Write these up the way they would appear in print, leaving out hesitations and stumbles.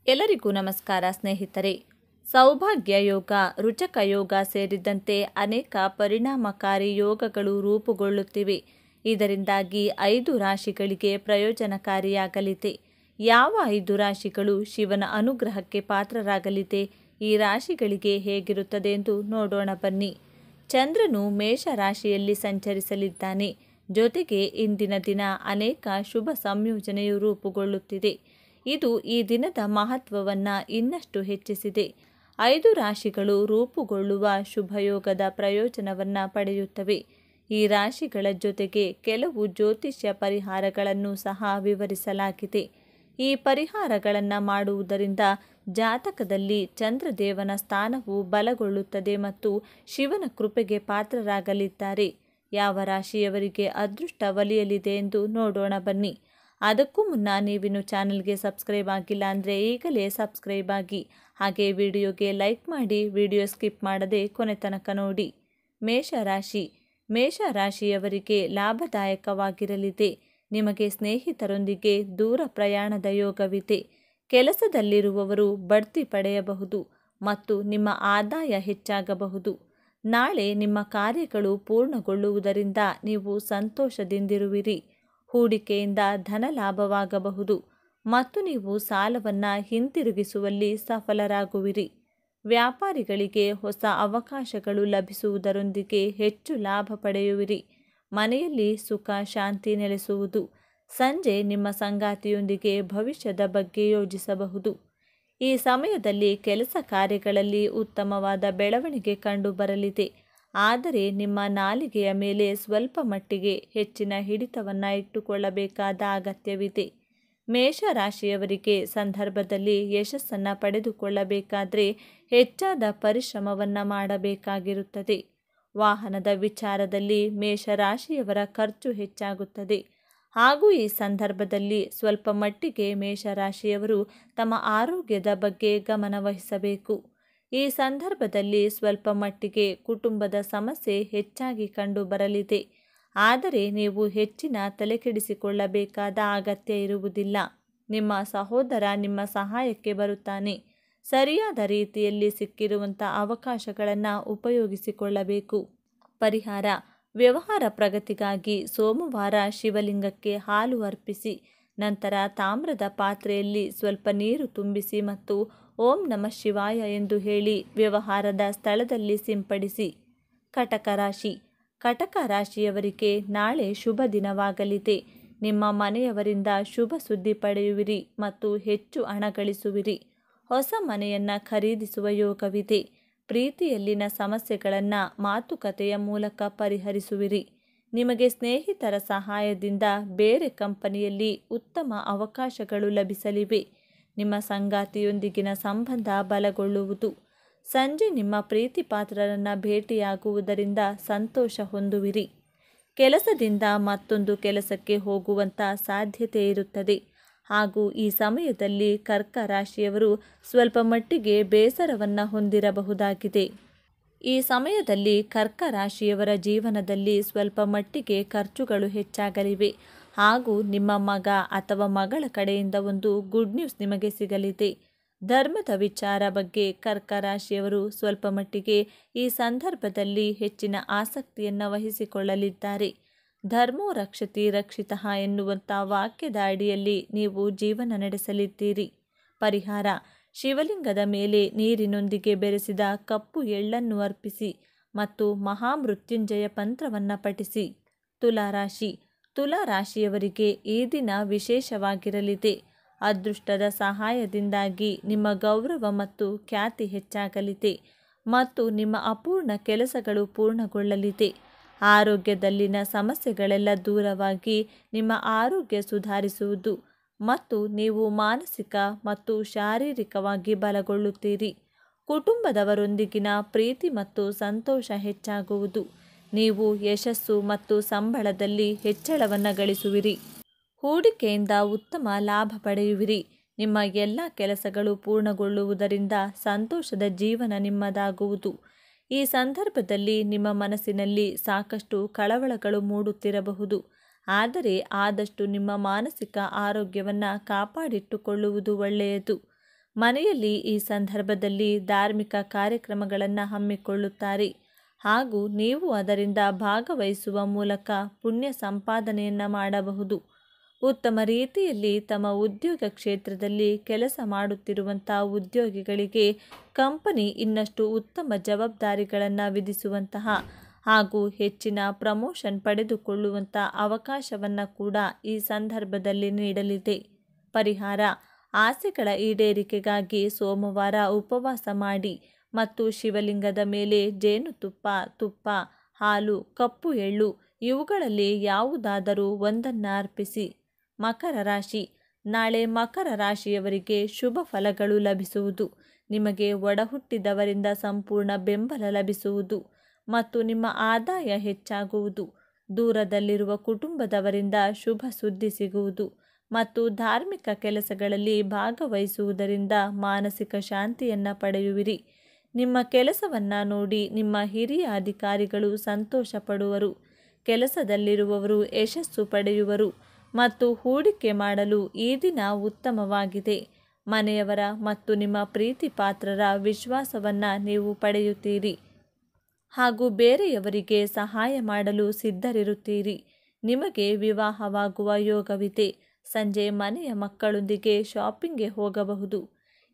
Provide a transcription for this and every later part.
ಎಲ್ಲರಿಗೂ ನಮಸ್ಕಾರ ಸ್ನೇಹಿತರೆ. ಸೌಭಾಗ್ಯ ಯೋಗ, ರುಚಕ ಯೋಗ ಸೇರಿದಂತೆ ಅನೇಕ ಪರಿಣಾಮಕಾರಿ ಯೋಗಗಳು ರೂಪುಗೊಳ್ಳುತ್ತಿವೆ. ಇದರಿಂದಾಗಿ 5 ರಾಶಿಗಳಿಗೆ ಪ್ರಯೋಜನಕಾರಿಯಾಗಲಿದೆ. ಯಾವ 5 ರಾಶಿಗಳು ಶಿವನ ಅನುಗ್ರಹಕ್ಕೆ ಪಾತ್ರರಾಗಲಿದೆ? ಈ ರಾಶಿಗಳಿಗೆ ಹೇಗಿರುತ್ತದೆ ಎಂದು ನೋಡೋಣ ಬನ್ನಿ. ಚಂದ್ರನು ಮೇಷ ರಾಶಿಯಲ್ಲಿ ಸಂಚರಿಸಲಿದ್ದಾನೆ. ಜೊತೆಗೆ ಇಂದಿನ ದಿನ ಅನೇಕ ಶುಭ ಸಂಯೋಜನೆಯು ರೂಪುಗೊಳ್ಳುತ್ತಿದೆ. ಇದು ಈ ದಿನದ ಮಹತ್ವವನ್ನು ಇನ್ನಷ್ಟು ಹೆಚ್ಚಿಸಿದೆ. 5 ರಾಶಿಗಳು ರೂಪುಗೊಳ್ಳುವ ಶುಭಯೋಗದ ಪ್ರಯೋಜನವನ್ನು ಪಡೆಯುತ್ತವೆ. ಈ ರಾಶಿಗಳ ಜೊತೆಗೆ ಕೆಲವು ಜ್ಯೋತಿಷ್ಯ ಪರಿಹಾರಗಳನ್ನು ಸಹ ವಿವರಿಸಲಾಗಿದೆ. ಈ ಪರಿಹಾರಗಳನ್ನು ಮಾಡುವುದರಿಂದ ಜಾತಕದಲ್ಲಿ ಚಂದ್ರದೇವನ ಸ್ಥಾನವು ಬಲಗೊಳ್ಳುತ್ತದೆ ಮತ್ತು ಶಿವನ ಕೃಪೆಗೆ ಪಾತ್ರರಾಗಲಿದ್ದಾರೆ. ಯಾವ ರಾಶಿಯವರಿಗೆ ಅದೃಷ್ಟ ಒಲಿಯಲಿದೆ ಎಂದು ನೋಡೋಣ ಬನ್ನಿ. ಅದಕ್ಕೂ ಮುನ್ನ ನೀವಿನ್ನು ಚಾನಲ್ಗೆ ಸಬ್ಸ್ಕ್ರೈಬ್ ಆಗಿಲ್ಲ ಅಂದರೆ ಈಗಲೇ ಸಬ್ಸ್ಕ್ರೈಬ್ ಆಗಿ, ಹಾಗೆ ವಿಡಿಯೋಗೆ ಲೈಕ್ ಮಾಡಿ, ವಿಡಿಯೋ ಸ್ಕಿಪ್ ಮಾಡದೆ ಕೊನೆ ತನಕ ನೋಡಿ. ಮೇಷ ರಾಶಿಯವರಿಗೆ ಲಾಭದಾಯಕವಾಗಿರಲಿದೆ. ನಿಮಗೆ ಸ್ನೇಹಿತರೊಂದಿಗೆ ದೂರ ಪ್ರಯಾಣದ ಯೋಗವಿದೆ. ಕೆಲಸದಲ್ಲಿರುವವರು ಬಡ್ತಿ ಪಡೆಯಬಹುದು ಮತ್ತು ನಿಮ್ಮ ಆದಾಯ ಹೆಚ್ಚಾಗಬಹುದು. ನಾಳೆ ನಿಮ್ಮ ಕಾರ್ಯಗಳು ಪೂರ್ಣಗೊಳ್ಳುವುದರಿಂದ ನೀವು ಸಂತೋಷದಿಂದಿರುವಿರಿ. ಹೂಡಿಕೆಯಿಂದ ಧನ ಲಾಭವಾಗಬಹುದು ಮತ್ತು ನೀವು ಸಾಲವನ್ನು ಹಿಂತಿರುಗಿಸುವಲ್ಲಿ ಸಫಲರಾಗುವಿರಿ. ವ್ಯಾಪಾರಿಗಳಿಗೆ ಹೊಸ ಅವಕಾಶಗಳು ಲಭಿಸುವುದರೊಂದಿಗೆ ಹೆಚ್ಚು ಲಾಭ ಪಡೆಯುವಿರಿ. ಮನೆಯಲ್ಲಿ ಸುಖ ಶಾಂತಿ ನೆಲೆಸುವುದು. ಸಂಜೆ ನಿಮ್ಮ ಸಂಗಾತಿಯೊಂದಿಗೆ ಭವಿಷ್ಯದ ಬಗ್ಗೆ ಯೋಚಿಸಬಹುದು. ಈ ಸಮಯದಲ್ಲಿ ಕೆಲಸ ಕಾರ್ಯಗಳಲ್ಲಿ ಉತ್ತಮವಾದ ಬೆಳವಣಿಗೆ ಕಂಡುಬರಲಿದೆ. ಆದರೆ ನಿಮ್ಮ ನಾಲಿಗೆಯ ಮೇಲೆ ಸ್ವಲ್ಪ ಮಟ್ಟಿಗೆ ಹೆಚ್ಚಿನ ಹಿಡಿತವನ್ನು ಇಟ್ಟುಕೊಳ್ಳಬೇಕಾದ ಅಗತ್ಯವಿದೆ. ಮೇಷ ರಾಶಿಯವರಿಗೆ ಸಂದರ್ಭದಲ್ಲಿ ಯಶಸ್ಸನ್ನು ಪಡೆದುಕೊಳ್ಳಬೇಕಾದರೆ ಹೆಚ್ಚಾದ ಪರಿಶ್ರಮವನ್ನು ಮಾಡಬೇಕಾಗಿರುತ್ತದೆ. ವಾಹನದ ವಿಚಾರದಲ್ಲಿ ಮೇಷರಾಶಿಯವರ ಖರ್ಚು ಹೆಚ್ಚಾಗುತ್ತದೆ ಹಾಗೂ ಈ ಸಂದರ್ಭದಲ್ಲಿ ಸ್ವಲ್ಪ ಮಟ್ಟಿಗೆ ಮೇಷರಾಶಿಯವರು ತಮ್ಮ ಆರೋಗ್ಯದ ಬಗ್ಗೆ ಗಮನ ವಹಿಸಬೇಕು. ಈ ಸಂದರ್ಭದಲ್ಲಿ ಸ್ವಲ್ಪ ಮಟ್ಟಿಗೆ ಕುಟುಂಬದ ಸಮಸ್ಯೆ ಹೆಚ್ಚಾಗಿ ಕಂಡುಬರಲಿದೆ. ಆದರೆ ನೀವು ಹೆಚ್ಚಿನ ತಲೆಕೆಡಿಸಿಕೊಳ್ಳಬೇಕಾದ ಅಗತ್ಯ ಇರುವುದಿಲ್ಲ. ನಿಮ್ಮ ಸಹೋದರ ನಿಮ್ಮ ಸಹಾಯಕ್ಕೆ ಬರುತ್ತಾನೆ. ಸರಿಯಾದ ರೀತಿಯಲ್ಲಿ ಸಿಕ್ಕಿರುವಂಥ ಅವಕಾಶಗಳನ್ನು ಉಪಯೋಗಿಸಿಕೊಳ್ಳಬೇಕು. ಪರಿಹಾರ: ವ್ಯವಹಾರ ಪ್ರಗತಿಗಾಗಿ ಸೋಮವಾರ ಶಿವಲಿಂಗಕ್ಕೆ ಹಾಲು ಅರ್ಪಿಸಿ, ನಂತರ ತಾಮ್ರದ ಪಾತ್ರೆಯಲ್ಲಿ ಸ್ವಲ್ಪ ನೀರು ತುಂಬಿಸಿ ಮತ್ತು ಓಂ ನಮಃ ಶಿವಾಯ ಎಂದು ಹೇಳಿ ವ್ಯವಹಾರದ ಸ್ಥಳದಲ್ಲಿ ಸಿಂಪಡಿಸಿ. ಕಟಕ ರಾಶಿಯವರಿಗೆ ನಾಳೆ ಶುಭ ದಿನವಾಗಲಿದೆ. ನಿಮ್ಮ ಮನೆಯವರಿಂದ ಶುಭ ಸುದ್ದಿ ಪಡೆಯುವಿರಿ ಮತ್ತು ಹೆಚ್ಚು ಹಣ ಗಳಿಸುವಿರಿ. ಹೊಸ ಮನೆಯನ್ನು ಖರೀದಿಸುವ ಯೋಗವಿದೆ. ಪ್ರೀತಿಯಲ್ಲಿನ ಸಮಸ್ಯೆಗಳನ್ನು ಮಾತುಕತೆಯ ಮೂಲಕ ಪರಿಹರಿಸುವಿರಿ. ನಿಮಗೆ ಸ್ನೇಹಿತರ ಸಹಾಯದಿಂದ ಬೇರೆ ಕಂಪನಿಯಲ್ಲಿ ಉತ್ತಮ ಅವಕಾಶಗಳು ಲಭಿಸಲಿವೆ. ನಿಮ್ಮ ಸಂಗಾತಿಯೊಂದಿಗಿನ ಸಂಬಂಧ ಬಲಗೊಳ್ಳುವುದು. ಸಂಜೆ ನಿಮ್ಮ ಪ್ರೀತಿ ಪಾತ್ರರನ್ನು ಭೇಟಿಯಾಗುವುದರಿಂದ ಸಂತೋಷ ಹೊಂದುವಿರಿ. ಕೆಲಸದಿಂದ ಮತ್ತೊಂದು ಕೆಲಸಕ್ಕೆ ಹೋಗುವಂಥ ಸಾಧ್ಯತೆ ಇರುತ್ತದೆ ಹಾಗೂ ಈ ಸಮಯದಲ್ಲಿ ಕರ್ಕ ರಾಶಿಯವರು ಸ್ವಲ್ಪ ಮಟ್ಟಿಗೆ ಬೇಸರವನ್ನು ಹೊಂದಿರಬಹುದಾಗಿದೆ. ಈ ಸಮಯದಲ್ಲಿ ಕರ್ಕ ರಾಶಿಯವರ ಜೀವನದಲ್ಲಿ ಸ್ವಲ್ಪ ಮಟ್ಟಿಗೆ ಖರ್ಚುಗಳು ಹೆಚ್ಚಾಗಲಿವೆ ಹಾಗೂ ನಿಮ್ಮ ಮಗ ಅಥವಾ ಮಗಳ ಕಡೆಯಿಂದ ಒಂದು ಗುಡ್ ನ್ಯೂಸ್ ನಿಮಗೆ ಸಿಗಲಿದೆ. ಧರ್ಮದ ವಿಚಾರ ಬಗ್ಗೆ ಕರ್ಕ ರಾಶಿಯವರು ಸ್ವಲ್ಪ ಮಟ್ಟಿಗೆ ಈ ಸಂದರ್ಭದಲ್ಲಿ ಹೆಚ್ಚಿನ ಆಸಕ್ತಿಯನ್ನು ವಹಿಸಿಕೊಳ್ಳಲಿದ್ದಾರೆ. ಧರ್ಮೋ ರಕ್ಷತಿ ರಕ್ಷಿತಃ ಎನ್ನುವಂಥ ವಾಕ್ಯದ ಅಡಿಯಲ್ಲಿ ನೀವು ಜೀವನ ನಡೆಸಲಿದ್ದೀರಿ. ಪರಿಹಾರ: ಶಿವಲಿಂಗದ ಮೇಲೆ ನೀರಿನೊಂದಿಗೆ ಬೆರೆಸಿದ ಕಪ್ಪು ಎಳ್ಳನ್ನು ಅರ್ಪಿಸಿ ಮತ್ತು ಮಹಾಮೃತ್ಯುಂಜಯ ಮಂತ್ರವನ್ನು ಪಠಿಸಿ. ತುಲಾ ರಾಶಿಯವರಿಗೆ ಈ ದಿನ ವಿಶೇಷವಾಗಿರಲಿದೆ. ಅದೃಷ್ಟದ ಸಹಾಯದಿಂದಾಗಿ ನಿಮ್ಮ ಗೌರವ ಮತ್ತು ಖ್ಯಾತಿ ಹೆಚ್ಚಾಗಲಿದೆ ಮತ್ತು ನಿಮ್ಮ ಅಪೂರ್ಣ ಕೆಲಸಗಳು ಪೂರ್ಣಗೊಳ್ಳಲಿದೆ. ಆರೋಗ್ಯದಲ್ಲಿನ ಸಮಸ್ಯೆಗಳೆಲ್ಲ ದೂರವಾಗಿ ನಿಮ್ಮ ಆರೋಗ್ಯ ಸುಧಾರಿಸುವುದು ಮತ್ತು ನೀವು ಮಾನಸಿಕ ಮತ್ತು ಶಾರೀರಿಕವಾಗಿ ಬಲಗೊಳ್ಳುತ್ತೀರಿ. ಕುಟುಂಬದವರೊಂದಿಗಿನ ಪ್ರೀತಿ ಮತ್ತು ಸಂತೋಷ ಹೆಚ್ಚಾಗುವುದು. ನೀವು ಯಶಸ್ಸು ಮತ್ತು ಸಂಬಳದಲ್ಲಿ ಹೆಚ್ಚಳವನ್ನು ಗಳಿಸುವಿರಿ. ಹೂಡಿಕೆಯಿಂದ ಉತ್ತಮ ಲಾಭ ಪಡೆಯುವಿರಿ. ನಿಮ್ಮ ಎಲ್ಲ ಕೆಲಸಗಳು ಪೂರ್ಣಗೊಳ್ಳುವುದರಿಂದ ಸಂತೋಷದ ಜೀವನ ನಿಮ್ಮದಾಗುವುದು. ಈ ಸಂದರ್ಭದಲ್ಲಿ ನಿಮ್ಮ ಮನಸ್ಸಿನಲ್ಲಿ ಸಾಕಷ್ಟು ಕಳವಳಗಳು ಮೂಡುತ್ತಿರಬಹುದು. ಆದರೆ ಆದಷ್ಟು ನಿಮ್ಮ ಮಾನಸಿಕ ಆರೋಗ್ಯವನ್ನು ಕಾಪಾಡಿಟ್ಟುಕೊಳ್ಳುವುದು ಒಳ್ಳೆಯದು. ಮನೆಯಲ್ಲಿ ಈ ಸಂದರ್ಭದಲ್ಲಿ ಧಾರ್ಮಿಕ ಕಾರ್ಯಕ್ರಮಗಳನ್ನು ಹಮ್ಮಿಕೊಳ್ಳುತ್ತಾರೆ ಹಾಗೂ ನೀವು ಅದರಿಂದ ಭಾಗವಹಿಸುವ ಮೂಲಕ ಪುಣ್ಯ ಸಂಪಾದನೆಯನ್ನು ಮಾಡಬಹುದು. ಉತ್ತಮ ರೀತಿಯಲ್ಲಿ ತಮ್ಮ ಉದ್ಯೋಗ ಕ್ಷೇತ್ರದಲ್ಲಿ ಕೆಲಸ ಮಾಡುತ್ತಿರುವಂಥ ಉದ್ಯೋಗಿಗಳಿಗೆ ಕಂಪನಿ ಇನ್ನಷ್ಟು ಉತ್ತಮ ಜವಾಬ್ದಾರಿಗಳನ್ನು ವಿಧಿಸುವಂತಹ ಹಾಗೂ ಹೆಚ್ಚಿನ ಪ್ರಮೋಷನ್ ಪಡೆದುಕೊಳ್ಳುವಂಥ ಅವಕಾಶವನ್ನು ಕೂಡ ಈ ಸಂದರ್ಭದಲ್ಲಿ ನೀಡಲಿದೆ. ಪರಿಹಾರ: ಆಸೆಗಳ ಈಡೇರಿಕೆಗಾಗಿ ಸೋಮವಾರ ಉಪವಾಸ ಮಾಡಿ ಮತ್ತು ಶಿವಲಿಂಗದ ಮೇಲೆ ಜೇನುತುಪ್ಪ, ತುಪ್ಪ, ಹಾಲು, ಕಪ್ಪು ಎಳ್ಳು ಇವುಗಳಲ್ಲಿ ಯಾವುದಾದರೂ ಒಂದನ್ನು ಅರ್ಪಿಸಿ. ಮಕರ ರಾಶಿ: ನಾಳೆ ಮಕರ ರಾಶಿಯವರಿಗೆ ಶುಭ ಫಲಗಳು ಲಭಿಸುವುದು. ನಿಮಗೆ ಒಡಹುಟ್ಟಿದವರಿಂದ ಸಂಪೂರ್ಣ ಬೆಂಬಲ ಲಭಿಸುವುದು ಮತ್ತು ನಿಮ್ಮ ಆದಾಯ ಹೆಚ್ಚಾಗುವುದು. ದೂರದಲ್ಲಿರುವ ಕುಟುಂಬದವರಿಂದ ಶುಭ ಸುದ್ದಿ ಸಿಗುವುದು ಮತ್ತು ಧಾರ್ಮಿಕ ಕೆಲಸಗಳಲ್ಲಿ ಭಾಗವಹಿಸುವುದರಿಂದ ಮಾನಸಿಕ ಶಾಂತಿಯನ್ನು ಪಡೆಯುವಿರಿ. ನಿಮ್ಮ ಕೆಲಸವನ್ನು ನೋಡಿ ನಿಮ್ಮ ಹಿರಿಯ ಅಧಿಕಾರಿಗಳು ಸಂತೋಷ ಪಡುವರು. ಕೆಲಸದಲ್ಲಿರುವವರು ಯಶಸ್ಸು ಪಡೆಯುವರು ಮತ್ತು ಹೂಡಿಕೆ ಮಾಡಲು ಈ ದಿನ ಉತ್ತಮವಾಗಿದೆ. ಮನೆಯವರ ಮತ್ತು ನಿಮ್ಮ ಪ್ರೀತಿ ಪಾತ್ರರ ವಿಶ್ವಾಸವನ್ನು ನೀವು ಪಡೆಯುತ್ತೀರಿ ಹಾಗೂ ಬೇರೆಯವರಿಗೆ ಸಹಾಯ ಮಾಡಲು ಸಿದ್ಧರಿರುತ್ತೀರಿ. ನಿಮಗೆ ವಿವಾಹವಾಗುವ ಯೋಗವಿದೆ. ಸಂಜೆ ಮನೆಯ ಮಕ್ಕಳೊಂದಿಗೆ ಶಾಪಿಂಗ್ಗೆ ಹೋಗಬಹುದು.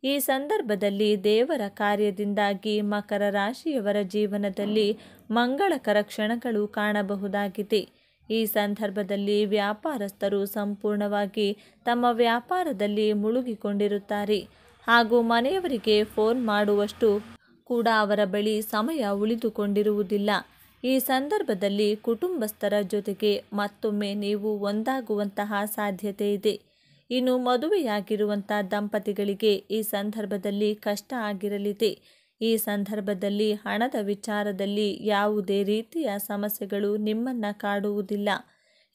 ಈ ಸಂದರ್ಭದಲ್ಲಿ ದೇವರ ಕಾರ್ಯದಿಂದಾಗಿ ಮಕರ ರಾಶಿಯವರ ಜೀವನದಲ್ಲಿ ಮಂಗಳಕರ ಕ್ಷಣಗಳು ಕಾಣಬಹುದಾಗಿದೆ. ಈ ಸಂದರ್ಭದಲ್ಲಿ ವ್ಯಾಪಾರಸ್ಥರು ಸಂಪೂರ್ಣವಾಗಿ ತಮ್ಮ ವ್ಯಾಪಾರದಲ್ಲಿ ಮುಳುಗಿಕೊಂಡಿರುತ್ತಾರೆ ಹಾಗೂ ಮನೆಯವರಿಗೆ ಫೋನ್ ಮಾಡುವಷ್ಟು ಕೂಡ ಅವರ ಬಳಿ ಸಮಯ ಉಳಿದುಕೊಂಡಿರುವುದಿಲ್ಲ. ಈ ಸಂದರ್ಭದಲ್ಲಿ ಕುಟುಂಬಸ್ಥರ ಜೊತೆಗೆ ಮತ್ತೊಮ್ಮೆ ನೀವು ಒಂದಾಗುವಂತಹ ಸಾಧ್ಯತೆ ಇದೆ. ಇನ್ನು ಮದುವೆಯಾಗಿರುವಂಥ ದಂಪತಿಗಳಿಗೆ ಈ ಸಂದರ್ಭದಲ್ಲಿ ಕಷ್ಟ ಆಗಿರಲಿದೆ. ಈ ಸಂದರ್ಭದಲ್ಲಿ ಹಣದ ವಿಚಾರದಲ್ಲಿ ಯಾವುದೇ ರೀತಿಯ ಸಮಸ್ಯೆಗಳು ನಿಮ್ಮನ್ನು ಕಾಡುವುದಿಲ್ಲ.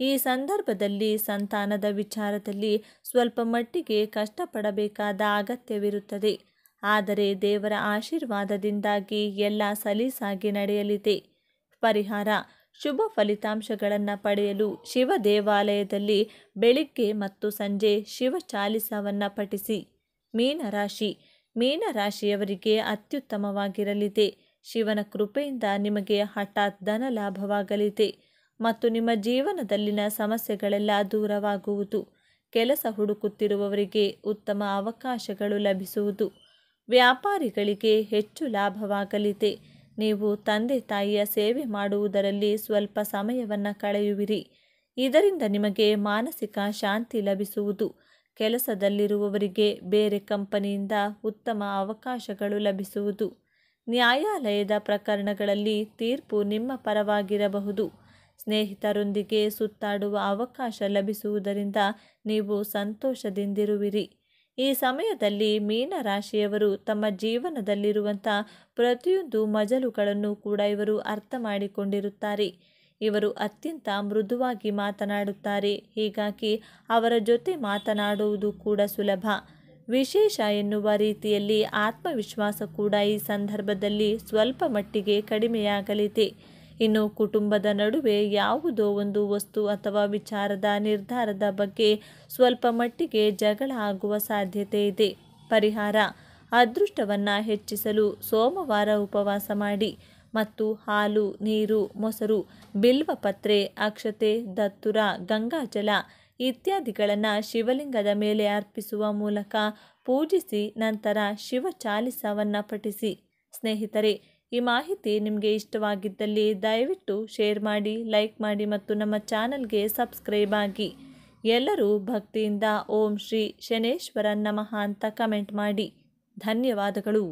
ಈ ಸಂದರ್ಭದಲ್ಲಿ ಸಂತಾನದ ವಿಚಾರದಲ್ಲಿ ಸ್ವಲ್ಪ ಮಟ್ಟಿಗೆ ಕಷ್ಟಪಡಬೇಕಾದ ಅಗತ್ಯವಿರುತ್ತದೆ. ಆದರೆ ದೇವರ ಆಶೀರ್ವಾದದಿಂದಾಗಿ ಎಲ್ಲ ಸಲೀಸಾಗಿ ನಡೆಯಲಿದೆ. ಪರಿಹಾರ: ಶುಭ ಫಲಿತಾಂಶಗಳನ್ನು ಪಡೆಯಲು ಶಿವ ದೇವಾಲಯದಲ್ಲಿ ಬೆಳಿಗ್ಗೆ ಮತ್ತು ಸಂಜೆ ಶಿವ ಚಾಲಿಸವನ್ನು ಪಠಿಸಿ. ಮೀನರಾಶಿ: ಮೀನರಾಶಿಯವರಿಗೆ ಅತ್ಯುತ್ತಮವಾಗಿರಲಿದೆ. ಶಿವನ ಕೃಪೆಯಿಂದ ನಿಮಗೆ ಹಠಾತ್ ಧನ ಲಾಭವಾಗಲಿದೆ ಮತ್ತು ನಿಮ್ಮ ಜೀವನದಲ್ಲಿನ ಸಮಸ್ಯೆಗಳೆಲ್ಲ ದೂರವಾಗುವುದು. ಕೆಲಸ ಹುಡುಕುತ್ತಿರುವವರಿಗೆ ಉತ್ತಮ ಅವಕಾಶಗಳು ಲಭಿಸುವುದು. ವ್ಯಾಪಾರಿಗಳಿಗೆ ಹೆಚ್ಚು ಲಾಭವಾಗಲಿದೆ. ನೀವು ತಂದೆ ತಾಯಿಯ ಸೇವೆ ಮಾಡುವುದರಲ್ಲಿ ಸ್ವಲ್ಪ ಸಮಯವನ್ನು ಕಳೆಯುವಿರಿ. ಇದರಿಂದ ನಿಮಗೆ ಮಾನಸಿಕ ಶಾಂತಿ ಲಭಿಸುವುದು. ಕೆಲಸದಲ್ಲಿರುವವರಿಗೆ ಬೇರೆ ಕಂಪನಿಯಿಂದ ಉತ್ತಮ ಅವಕಾಶಗಳು ಲಭಿಸುವುದು. ನ್ಯಾಯಾಲಯದ ಪ್ರಕರಣಗಳಲ್ಲಿ ತೀರ್ಪು ನಿಮ್ಮ ಪರವಾಗಿರಬಹುದು. ಸ್ನೇಹಿತರೊಂದಿಗೆ ಸುತ್ತಾಡುವ ಅವಕಾಶ ಲಭಿಸುವುದರಿಂದ ನೀವು ಸಂತೋಷದಿಂದಿರುವಿರಿ. ಈ ಸಮಯದಲ್ಲಿ ಮೀನರಾಶಿಯವರು ತಮ್ಮ ಜೀವನದಲ್ಲಿರುವಂಥ ಪ್ರತಿಯೊಂದು ಮಜಲುಗಳನ್ನು ಕೂಡ ಇವರು ಅರ್ಥ ಮಾಡಿಕೊಂಡಿರುತ್ತಾರೆ. ಇವರು ಅತ್ಯಂತ ಮೃದುವಾಗಿ ಮಾತನಾಡುತ್ತಾರೆ. ಹೀಗಾಗಿ ಅವರ ಜೊತೆ ಮಾತನಾಡುವುದು ಕೂಡ ಸುಲಭ. ವಿಶೇಷ ಎನ್ನುವ ರೀತಿಯಲ್ಲಿ ಆತ್ಮವಿಶ್ವಾಸ ಕೂಡ ಈ ಸಂದರ್ಭದಲ್ಲಿ ಸ್ವಲ್ಪ ಮಟ್ಟಿಗೆ ಕಡಿಮೆಯಾಗಲಿದೆ. ಇನ್ನು ಕುಟುಂಬದ ನಡುವೆ ಯಾವುದೋ ಒಂದು ವಸ್ತು ಅಥವಾ ವಿಚಾರದ ನಿರ್ಧಾರದ ಬಗ್ಗೆ ಸ್ವಲ್ಪ ಮಟ್ಟಿಗೆ ಜಗಳ ಆಗುವ ಸಾಧ್ಯತೆ ಇದೆ. ಪರಿಹಾರ: ಅದೃಷ್ಟವನ್ನು ಹೆಚ್ಚಿಸಲು ಸೋಮವಾರ ಉಪವಾಸ ಮಾಡಿ ಮತ್ತು ಹಾಲು, ನೀರು, ಮೊಸರು, ಬಿಲ್ವಪತ್ರೆ, ಅಕ್ಷತೆ, ದತ್ತುರ, ಗಂಗಾಜಲ ಇತ್ಯಾದಿಗಳನ್ನು ಶಿವಲಿಂಗದ ಮೇಲೆ ಅರ್ಪಿಸುವ ಮೂಲಕ ಪೂಜಿಸಿ ನಂತರ ಶಿವ ಚಾಲಿಸವನ್ನು ಪಠಿಸಿ. ಸ್ನೇಹಿತರೆ, ಈ ಮಾಹಿತಿ ನಿಮಗೆ ಇಷ್ಟವಾಗಿದ್ದಲ್ಲಿ ದಯವಿಟ್ಟು ಶೇರ್ ಮಾಡಿ, ಲೈಕ್ ಮಾಡಿ ಮತ್ತು ನಮ್ಮ ಚಾನಲ್ಗೆ ಸಬ್ಸ್ಕ್ರೈಬ್ ಆಗಿ. ಎಲ್ಲರೂ ಭಕ್ತಿಯಿಂದ ಓಂ ಶ್ರೀ ಶನೇಶ್ವರ ನಮಃ ಅಂತ ಕಮೆಂಟ್ ಮಾಡಿ. ಧನ್ಯವಾದಗಳು.